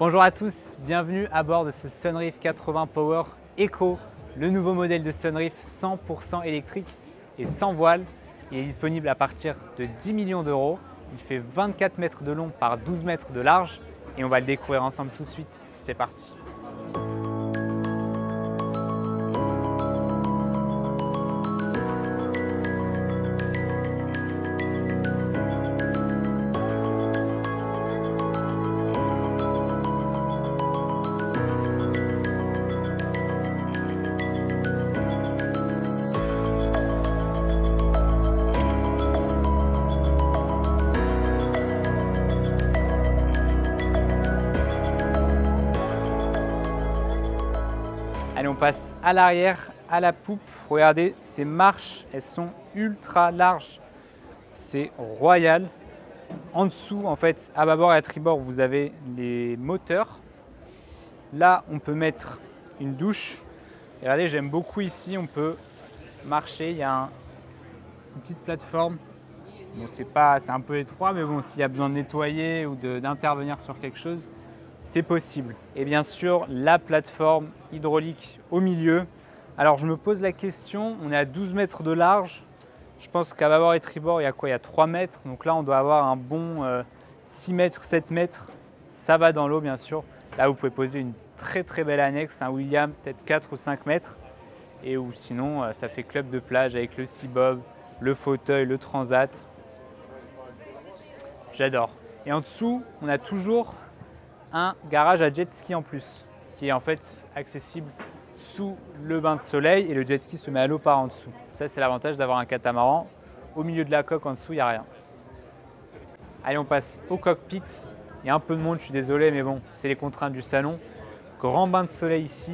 Bonjour à tous, bienvenue à bord de ce Sunreef 80 Power Eco, le nouveau modèle de Sunreef 100% électrique et sans voile. Il est disponible à partir de 10 millions d'euros. Il fait 24 mètres de long par 12 mètres de large et on va le découvrir ensemble tout de suite. C'est parti. Allez, on passe à l'arrière, à la poupe. Regardez, ces marches, elles sont ultra larges. C'est royal. En dessous, en fait, à bâbord et à tribord, vous avez les moteurs. Là, on peut mettre une douche. Et regardez, j'aime beaucoup ici, on peut marcher. Il y a une petite plateforme. Bon, c'est un peu étroit, mais bon, s'il y a besoin de nettoyer ou d'intervenir sur quelque chose, c'est possible. Et bien sûr, la plateforme hydraulique au milieu. Alors, je me pose la question, on est à 12 mètres de large. Je pense qu'à bâbord et tribord, il y a quoi? Il y a 3 mètres. Donc là, on doit avoir un bon 6 mètres, 7 mètres. Ça va dans l'eau, bien sûr. Là, vous pouvez poser une très très belle annexe, un William, peut-être 4 ou 5 mètres. Et ou sinon, ça fait club de plage avec le Seabob, le fauteuil, le transat. J'adore. Et en dessous, on a toujours un garage à jet ski en plus, qui est en fait accessible sous le bain de soleil et le jet ski se met à l'eau par en dessous. Ça, c'est l'avantage d'avoir un catamaran. Au milieu de la coque, en dessous, il n'y a rien. Allez, on passe au cockpit. Il y a un peu de monde, je suis désolé, mais bon, c'est les contraintes du salon. Grand bain de soleil ici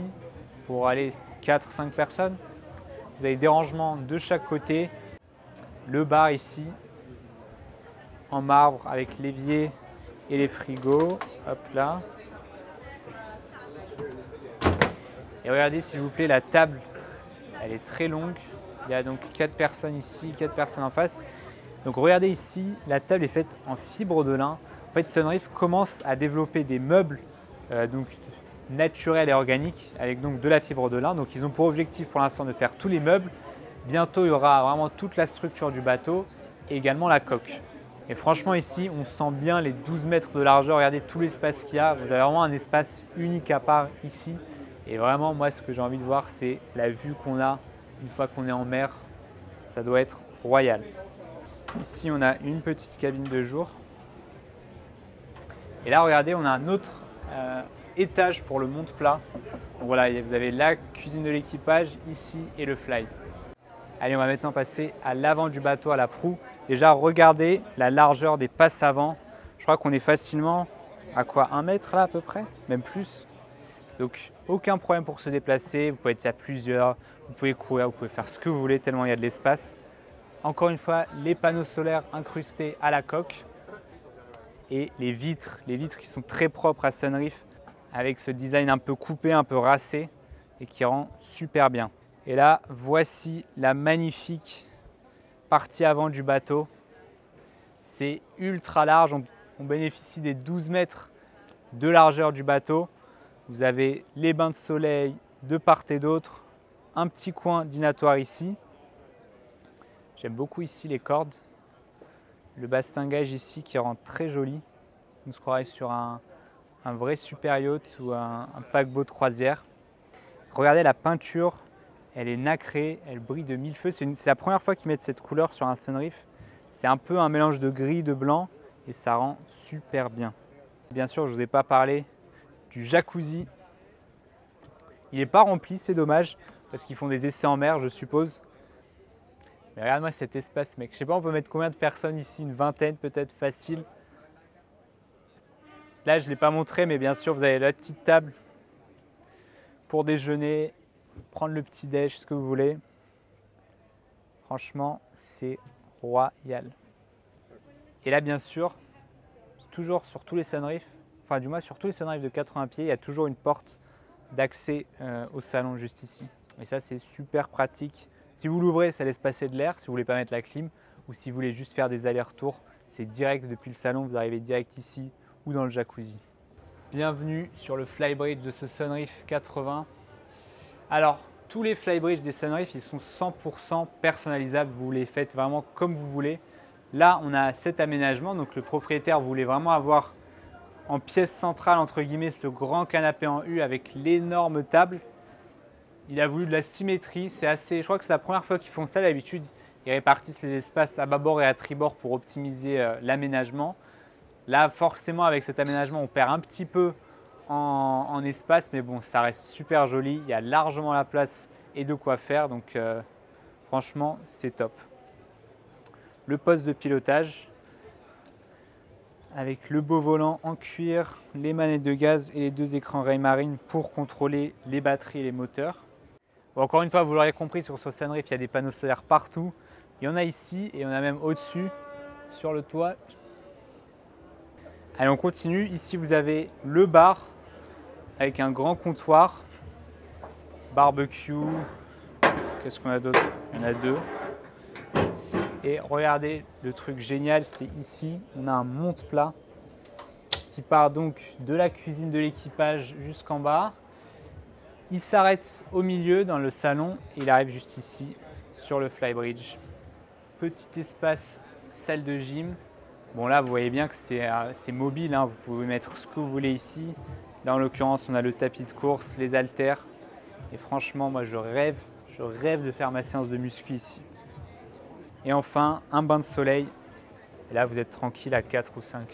pour aller 4-5 personnes. Vous avez des rangements de chaque côté. Le bar ici, en marbre avec l'évier et les frigos. Hop là. Et regardez s'il vous plaît, la table, elle est très longue. Il y a donc 4 personnes ici, 4 personnes en face. Donc regardez ici, la table est faite en fibre de lin. En fait, Sunreef commence à développer des meubles donc naturels et organiques avec donc de la fibre de lin. Donc ils ont pour objectif pour l'instant de faire tous les meubles. Bientôt, il y aura vraiment toute la structure du bateau et également la coque. Et franchement ici, on sent bien les 12 mètres de largeur. Regardez tout l'espace qu'il y a. Vous avez vraiment un espace unique à part ici. Et vraiment, moi, ce que j'ai envie de voir, c'est la vue qu'on a une fois qu'on est en mer. Ça doit être royal. Ici, on a une petite cabine de jour. Et là, regardez, on a un autre étage pour le monte-plat. Donc voilà, vous avez la cuisine de l'équipage ici et le fly. Allez, on va maintenant passer à l'avant du bateau, à la proue. Déjà, regardez la largeur des passes avant. Je crois qu'on est facilement à quoi, 1 mètre là à peu près, même plus. Donc, aucun problème pour se déplacer. Vous pouvez être à plusieurs, vous pouvez courir, vous pouvez faire ce que vous voulez tellement il y a de l'espace. Encore une fois, les panneaux solaires incrustés à la coque et les vitres qui sont très propres à Sunreef avec ce design un peu coupé, un peu racé et qui rend super bien. Et là, voici la magnifique partie avant du bateau. C'est ultra large, on bénéficie des 12 mètres de largeur du bateau. Vous avez les bains de soleil de part et d'autre, un petit coin dînatoire ici. J'aime beaucoup ici les cordes, le bastingage ici qui rend très joli. On se croirait sur un vrai super yacht ou un paquebot de croisière. Regardez la peinture. Elle est nacrée, elle brille de mille feux. C'est la première fois qu'ils mettent cette couleur sur un Sunreef. C'est un peu un mélange de gris, de blanc et ça rend super bien. Bien sûr, je ne vous ai pas parlé du jacuzzi. Il n'est pas rempli, c'est dommage, parce qu'ils font des essais en mer, je suppose. Mais regarde-moi cet espace, mec. Je sais pas, on peut mettre combien de personnes ici? Une vingtaine peut-être, facile. Là, je ne l'ai pas montré, mais bien sûr, vous avez la petite table pour déjeuner, prendre le petit déj, ce que vous voulez. Franchement, c'est royal. Et là, bien sûr, toujours sur tous les Sunreef, enfin du moins sur tous les Sunreef de 80 pieds, il y a toujours une porte d'accès au salon juste ici. Et ça, c'est super pratique. Si vous l'ouvrez, ça laisse passer de l'air, si vous ne voulez pas mettre la clim, ou si vous voulez juste faire des allers-retours, c'est direct depuis le salon, vous arrivez direct ici ou dans le jacuzzi. Bienvenue sur le Flybridge de ce Sunreef 80. Alors, tous les Flybridge des Sunreef, ils sont 100% personnalisables. Vous les faites vraiment comme vous voulez. Là, on a cet aménagement. Donc, le propriétaire voulait vraiment avoir en pièce centrale, entre guillemets, ce grand canapé en U avec l'énorme table. Il a voulu de la symétrie. C'est assez. Je crois que c'est la première fois qu'ils font ça. D'habitude, ils répartissent les espaces à bâbord et à tribord pour optimiser l'aménagement. Là, forcément, avec cet aménagement, on perd un petit peu en espace, mais bon, ça reste super joli. Il y a largement la place et de quoi faire, donc franchement, c'est top. Le poste de pilotage avec le beau volant en cuir, les manettes de gaz et les deux écrans Raymarine pour contrôler les batteries et les moteurs. Bon, encore une fois, vous l'aurez compris, sur ce Sunreef, il y a des panneaux solaires partout. Il y en a ici et il y en a même au-dessus, sur le toit. Allez, on continue. Ici, vous avez le bar avec un grand comptoir, barbecue. Qu'est-ce qu'on a d'autre? Il y en a deux. Et regardez, le truc génial, c'est ici, on a un monte-plat qui part donc de la cuisine de l'équipage jusqu'en bas. Il s'arrête au milieu dans le salon et il arrive juste ici sur le Flybridge. Petit espace salle de gym. Bon là, vous voyez bien que c'est mobile, hein. Vous pouvez mettre ce que vous voulez ici. Là, en l'occurrence, on a le tapis de course, les haltères. Et franchement, moi, je rêve de faire ma séance de muscu ici. Et enfin, un bain de soleil. Et là, vous êtes tranquille à 4 ou 5.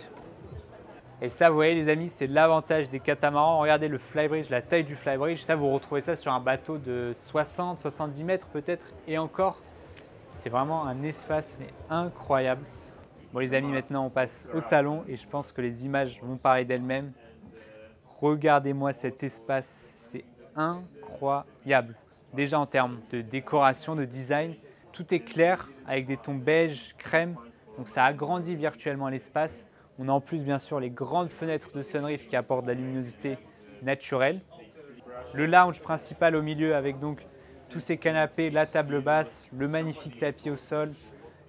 Et ça, vous voyez les amis, c'est l'avantage des catamarans. Regardez le Flybridge, la taille du Flybridge. Ça, vous retrouvez ça sur un bateau de 60, 70 mètres peut-être. Et encore, c'est vraiment un espace incroyable. Bon les amis, maintenant on passe au salon et je pense que les images vont parler d'elles-mêmes. Regardez-moi cet espace, c'est incroyable. Déjà en termes de décoration, de design, tout est clair avec des tons beige, crème. Donc ça agrandit virtuellement l'espace. On a en plus bien sûr les grandes fenêtres de Sunreef qui apportent de la luminosité naturelle. Le lounge principal au milieu avec donc tous ces canapés, la table basse, le magnifique tapis au sol.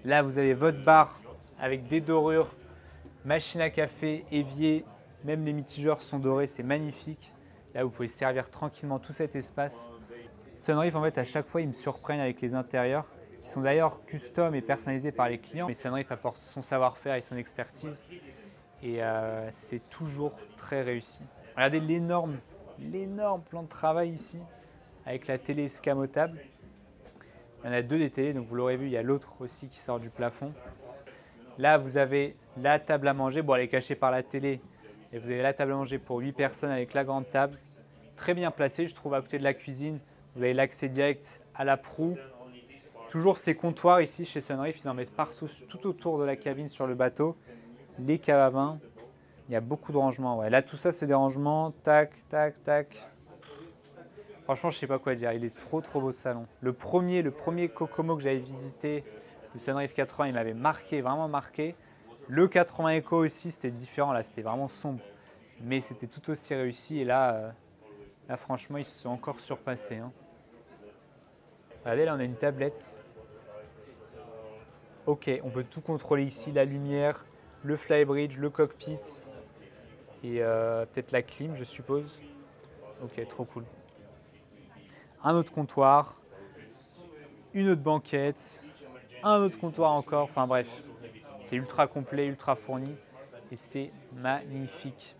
Là vous avez votre bar avec des dorures, machine à café, évier, même les mitigeurs sont dorés, c'est magnifique. Là, vous pouvez servir tranquillement tout cet espace. Sunreef, en fait, à chaque fois, ils me surprennent avec les intérieurs, qui sont d'ailleurs custom et personnalisés par les clients. Mais Sunreef apporte son savoir-faire et son expertise, et c'est toujours très réussi. Regardez l'énorme plan de travail ici, avec la télé escamotable. Il y en a deux des télés, donc vous l'aurez vu, il y a l'autre aussi qui sort du plafond. Là, vous avez la table à manger. Bon, elle est cachée par la télé. Et vous avez la table à manger pour 8 personnes avec la grande table. Très bien placée, je trouve, à côté de la cuisine. Vous avez l'accès direct à la proue. Toujours ces comptoirs ici chez Sunreef. Ils en mettent partout, tout autour de la cabine sur le bateau. Les caves à vin. Il y a beaucoup de rangements. Ouais. Là, tout ça, c'est des rangements. Tac, tac, tac. Franchement, je ne sais pas quoi dire. Il est trop beau ce salon. Le premier Kokomo que j'avais visité, le Sunreef 80, il m'avait marqué, vraiment marqué. Le 80 Eco aussi, c'était différent. Là, c'était vraiment sombre. Mais c'était tout aussi réussi. Et là, franchement, ils se sont encore surpassés. Hein. Regardez, là, on a une tablette. Ok, on peut tout contrôler ici. La lumière, le Flybridge, le cockpit. Et peut-être la clim, je suppose. Ok, trop cool. Un autre comptoir. Une autre banquette. Un autre comptoir encore. Enfin bref, c'est ultra complet, ultra fourni. Et c'est magnifique.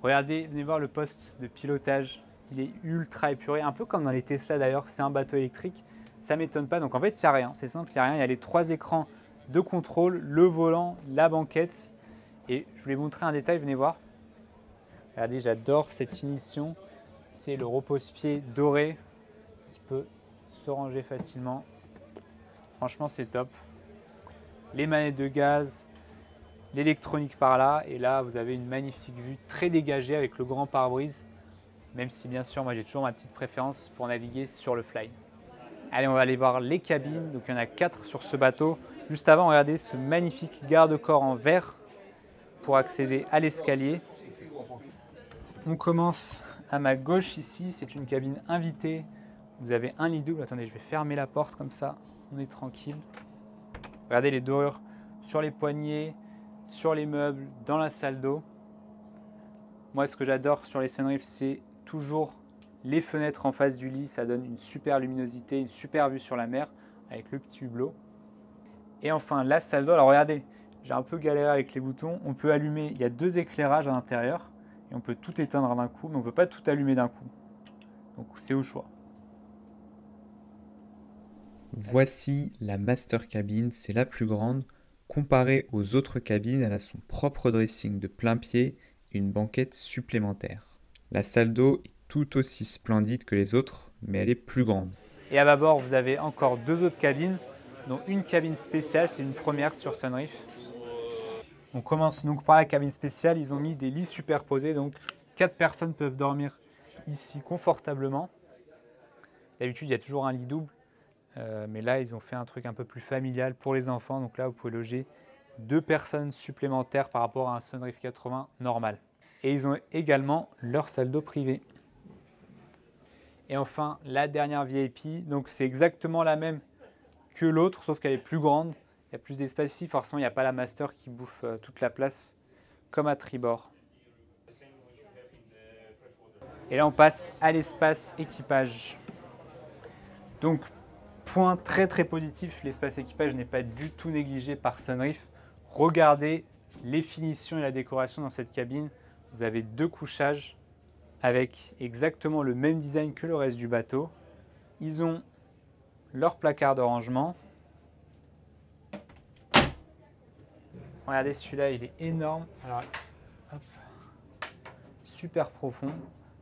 Regardez, venez voir le poste de pilotage. Il est ultra épuré, un peu comme dans les Tesla d'ailleurs. C'est un bateau électrique. Ça ne m'étonne pas. Donc en fait, il n'y a rien. C'est simple, il n'y a rien. Il y a les 3 écrans de contrôle, le volant, la banquette. Et je voulais montrer un détail, venez voir. Regardez, j'adore cette finition. C'est le repose-pied doré qui peut se ranger facilement. Franchement, c'est top. Les manettes de gaz, l'électronique par là. Et là, vous avez une magnifique vue très dégagée avec le grand pare-brise. Même si, bien sûr, moi, j'ai toujours ma petite préférence pour naviguer sur le Fly. Allez, on va aller voir les cabines. Donc, il y en a 4 sur ce bateau. Juste avant, regardez ce magnifique garde-corps en verre pour accéder à l'escalier. On commence à ma gauche ici. C'est une cabine invitée. Vous avez un lit double. Attendez, je vais fermer la porte comme ça. On est tranquille. Regardez les dorures sur les poignées, sur les meubles, dans la salle d'eau. Moi, ce que j'adore sur les Sunreef, c'est toujours les fenêtres en face du lit. Ça donne une super luminosité, une super vue sur la mer avec le petit hublot. Et enfin, la salle d'eau. Alors regardez, j'ai un peu galéré avec les boutons. On peut allumer, il y a 2 éclairages à l'intérieur et on peut tout éteindre d'un coup, mais on ne peut pas tout allumer d'un coup. Donc c'est au choix. Voici la master cabine, c'est la plus grande. Comparée aux autres cabines, elle a son propre dressing de plein pied et une banquette supplémentaire. La salle d'eau est tout aussi splendide que les autres, mais elle est plus grande. Et à bâbord, vous avez encore 2 autres cabines, dont une cabine spéciale, c'est une première sur Sunreef. On commence donc par la cabine spéciale, ils ont mis des lits superposés, donc 4 personnes peuvent dormir ici confortablement. D'habitude, il y a toujours un lit double, mais là, ils ont fait un truc un peu plus familial pour les enfants. Donc là, vous pouvez loger 2 personnes supplémentaires par rapport à un Sunreef 80 normal. Et ils ont également leur salle d'eau privée. Et enfin, la dernière VIP, donc c'est exactement la même que l'autre, sauf qu'elle est plus grande. Il y a plus d'espace ici, forcément, il n'y a pas la master qui bouffe toute la place, comme à tribord. Et là, on passe à l'espace équipage. Donc, point très très positif, l'espace équipage n'est pas du tout négligé par Sunreef. Regardez les finitions et la décoration dans cette cabine. Vous avez 2 couchages avec exactement le même design que le reste du bateau. Ils ont leur placard de rangement. Regardez celui-là, il est énorme. Alors, hop, super profond.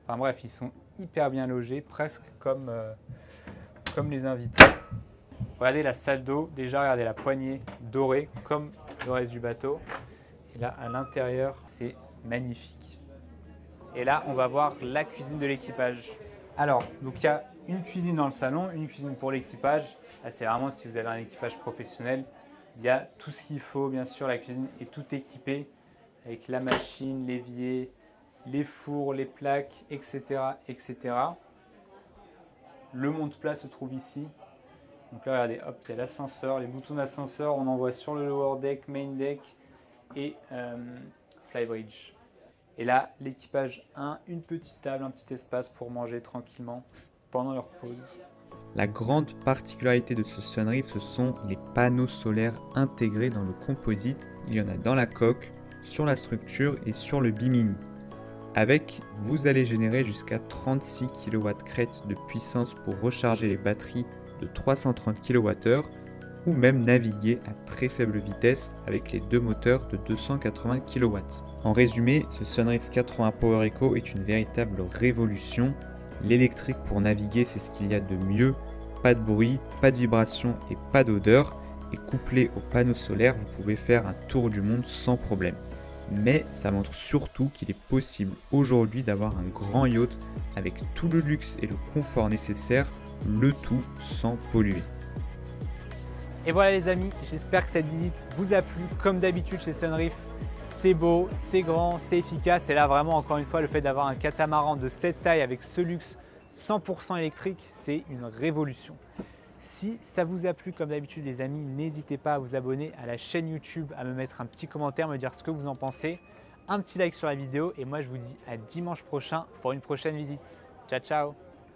Enfin bref, ils sont hyper bien logés, presque comme les invités. Regardez la salle d'eau, déjà regardez la poignée dorée comme le reste du bateau. Et là à l'intérieur, c'est magnifique. Et là, on va voir la cuisine de l'équipage. Alors, donc il y a une cuisine dans le salon, une cuisine pour l'équipage. Là, c'est vraiment si vous avez un équipage professionnel. Il y a tout ce qu'il faut, bien sûr, la cuisine est tout équipée avec la machine, l'évier, les fours, les plaques, etc., etc. Le monte-plat se trouve ici. Donc là, regardez, hop, il y a l'ascenseur, les boutons d'ascenseur, on envoie sur le lower deck, main deck et flybridge. Et là, l'équipage 1, une petite table, un petit espace pour manger tranquillement pendant leur pause. La grande particularité de ce Sunreef, ce sont les panneaux solaires intégrés dans le composite. Il y en a dans la coque, sur la structure et sur le bimini. Avec, vous allez générer jusqu'à 36 kW crête de puissance pour recharger les batteries de 330 kWh ou même naviguer à très faible vitesse avec les 2 moteurs de 280 kW. En résumé, ce Sunreef 80 Power Eco est une véritable révolution. L'électrique pour naviguer, c'est ce qu'il y a de mieux. Pas de bruit, pas de vibration et pas d'odeur. Et couplé aux panneaux solaires, vous pouvez faire un tour du monde sans problème. Mais ça montre surtout qu'il est possible aujourd'hui d'avoir un grand yacht avec tout le luxe et le confort nécessaire, le tout sans polluer. Et voilà les amis, j'espère que cette visite vous a plu. Comme d'habitude chez Sunreef, c'est beau, c'est grand, c'est efficace. Et là vraiment, encore une fois, le fait d'avoir un catamaran de cette taille avec ce luxe 100% électrique, c'est une révolution. Si ça vous a plu, comme d'habitude les amis, n'hésitez pas à vous abonner à la chaîne YouTube, à me mettre un petit commentaire, me dire ce que vous en pensez, un petit like sur la vidéo et moi je vous dis à dimanche prochain pour une prochaine visite. Ciao ciao.